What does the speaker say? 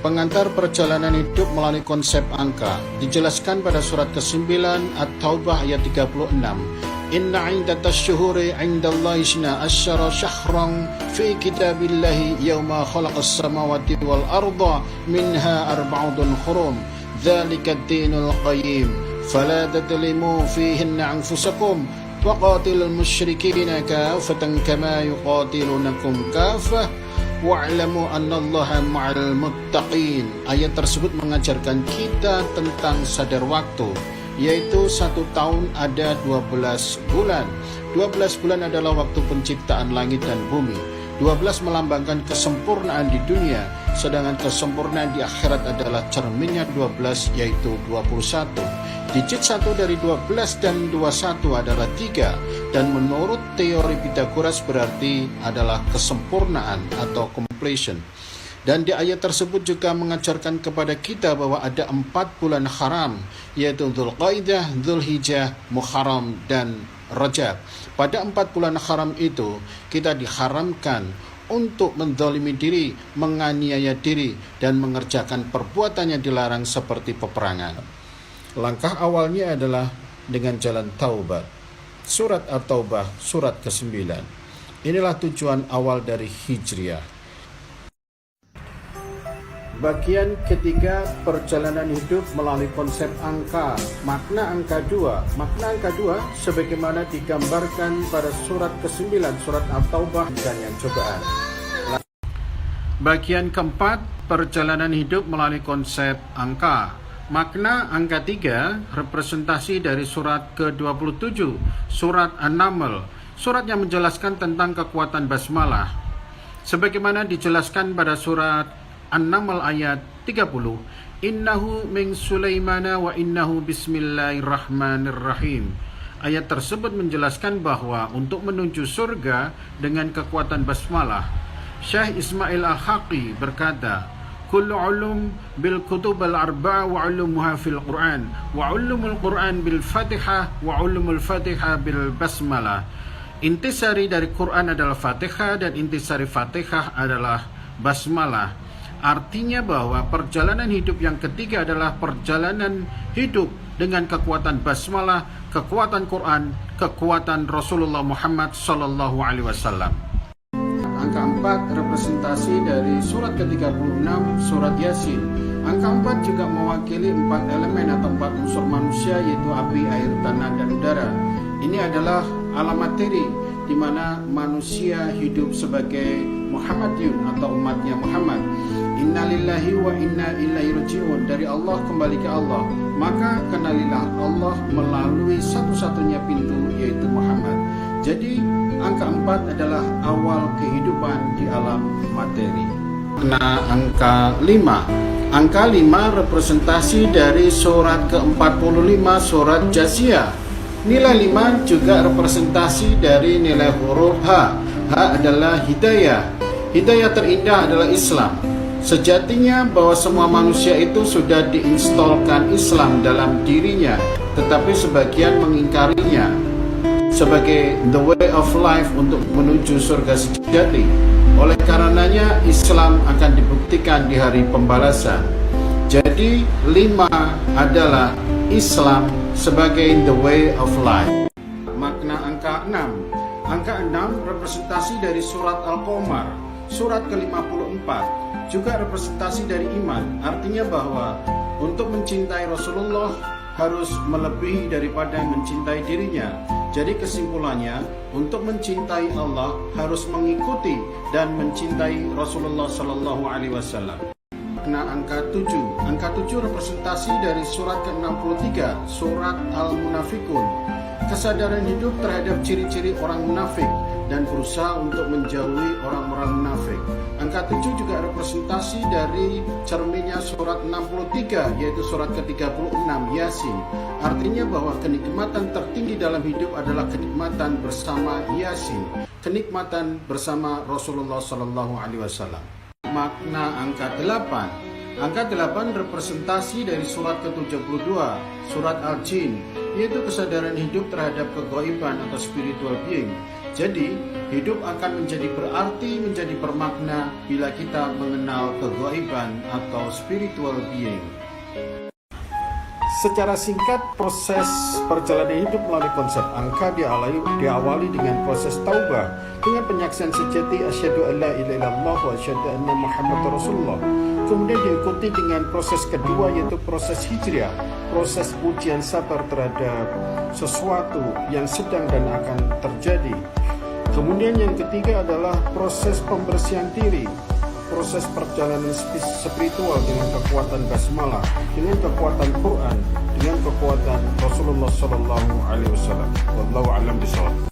Pengantar perjalanan hidup melalui konsep angka dijelaskan pada surat ke-9 At-Taubah ayat 36. Inna 'iddatash syuhuri 'indallahi 12 syahran fi kitabillahi yauma khalaqas samawati wal arda minha arba'atun hurum dzalika ad-dinul qayyim fala tadlimu fihinna anfusakum waqatilul musyrikina kafatan kama yuqatilunakum kafah wa'lamu annallaha ma'al muttaqin. Ayat tersebut mengajarkan kita tentang sadar waktu, yaitu 1 tahun ada 12 bulan. 12 bulan adalah waktu penciptaan langit dan bumi. 12 melambangkan kesempurnaan di dunia, sedangkan kesempurnaan di akhirat adalah cerminnya 12, yaitu 21. Digit 1 dari 12 dan 21 adalah 3, dan menurut teori Pythagoras berarti adalah kesempurnaan atau completion. Dan di ayat tersebut juga mengajarkan kepada kita bahwa ada 4 bulan haram, yaitu Dzulqa'dah, Dzulhijjah, Muharram, dan Rajab. Pada 4 bulan haram itu, kita diharamkan untuk menzalimi diri, menganiaya diri, dan mengerjakan perbuatan yang dilarang seperti peperangan. Langkah awalnya adalah dengan jalan taubat. Surat At-Taubah, surat ke-9. Inilah tujuan awal dari Hijriah. Bagian ketiga, perjalanan hidup melalui konsep angka. Makna angka 2. Makna angka 2 sebagaimana digambarkan pada surat ke-9, surat At-Taubah dan yang cobaan. Bagian keempat, perjalanan hidup melalui konsep angka. Makna angka 3 representasi dari surat ke-27, surat An-Naml, surat yang menjelaskan tentang kekuatan basmalah. Sebagaimana dijelaskan pada surat An-Naml ayat 30, Innahu min Sulaimana wa innahu bismillahirrahmanirrahim. Ayat tersebut menjelaskan bahwa untuk menuju surga dengan kekuatan basmalah. Syekh Ismail Al-Haqi berkata, Kullu ulum bil kutub al-arba'a wa ulumuha fil Qur'an wa ulumul Qur'an bil Fatihah wa ulumul Fatihah bil basmalah. Intisari dari Quran adalah Fatihah dan intisari Fatihah adalah basmalah. Artinya bahwa perjalanan hidup yang ketiga adalah perjalanan hidup dengan kekuatan basmalah, kekuatan Quran, kekuatan Rasulullah Muhammad sallallahu alaihi wasallam. Angka 4 representasi dari surat ke-36, surat Yasin. Angka 4 juga mewakili 4 elemen atau 4 unsur manusia, yaitu api, air, tanah, dan udara. Ini adalah alam materi di mana manusia hidup sebagai Muhammadiyun atau umatnya Muhammad. Innalillahi wa inna ilaihi raji'un. Dari Allah kembali ke Allah. Maka kenalilah Allah melalui satu-satunya pintu, yaitu Muhammad. Jadi angka 4 adalah awal kehidupan di alam materi. Nah, angka 5. Angka 5 representasi dari surat ke-45, surat Jasiyah. Nilai 5 juga representasi dari nilai huruf H. H adalah hidayah. Hidayah terindah adalah Islam. Sejatinya bahwa semua manusia itu sudah diinstalkan Islam dalam dirinya, tetapi sebagian mengingkarinya sebagai the way of life untuk menuju surga sejati. Oleh karenanya Islam akan dibuktikan di hari pembalasan. Jadi 5 adalah Islam sebagai the way of life. Makna angka 6. Angka 6 representasi dari surat Al-Qamar, surat ke-54, juga representasi dari iman. Artinya bahwa untuk mencintai Rasulullah harus melebihi daripada mencintai dirinya. Jadi kesimpulannya, untuk mencintai Allah harus mengikuti dan mencintai Rasulullah Sallallahu Alaihi Wasallam. Nah, angka 7. Angka 7 representasi dari surat ke-63, surat Al-Munafikun. Kesadaran hidup terhadap ciri-ciri orang munafik dan berusaha untuk menjauhi orang-orang munafik. Angka 7 juga representasi dari cerminnya surat 63, yaitu surat ke-36 Yasin. Artinya bahwa kenikmatan tertinggi dalam hidup adalah kenikmatan bersama Yasin, kenikmatan bersama Rasulullah Sallallahu Alaihi Wasallam. Makna angka 8. Angka 8 representasi dari surat ke-72, surat Al-Jin. yaitu kesadaran hidup terhadap kegaiban atau spiritual being. Jadi, hidup akan menjadi berarti, menjadi bermakna bila kita mengenal kegaiban atau spiritual being. Secara singkat, proses perjalanan hidup melalui konsep angka diawali dengan proses taubah dengan penyaksian sejati asyhadu an la ilaha illallah wa asyhadu anna muhammadar rasulullah. Kemudian diikuti dengan proses kedua, yaitu proses hijrah, proses ujian sabar terhadap sesuatu yang sedang dan akan terjadi. Kemudian yang ketiga adalah proses pembersihan diri, proses perjalanan spiritual dengan kekuatan basmalah, dengan kekuatan Quran, dengan kekuatan Rasulullah SAW. Wallahu a'lam bishawab.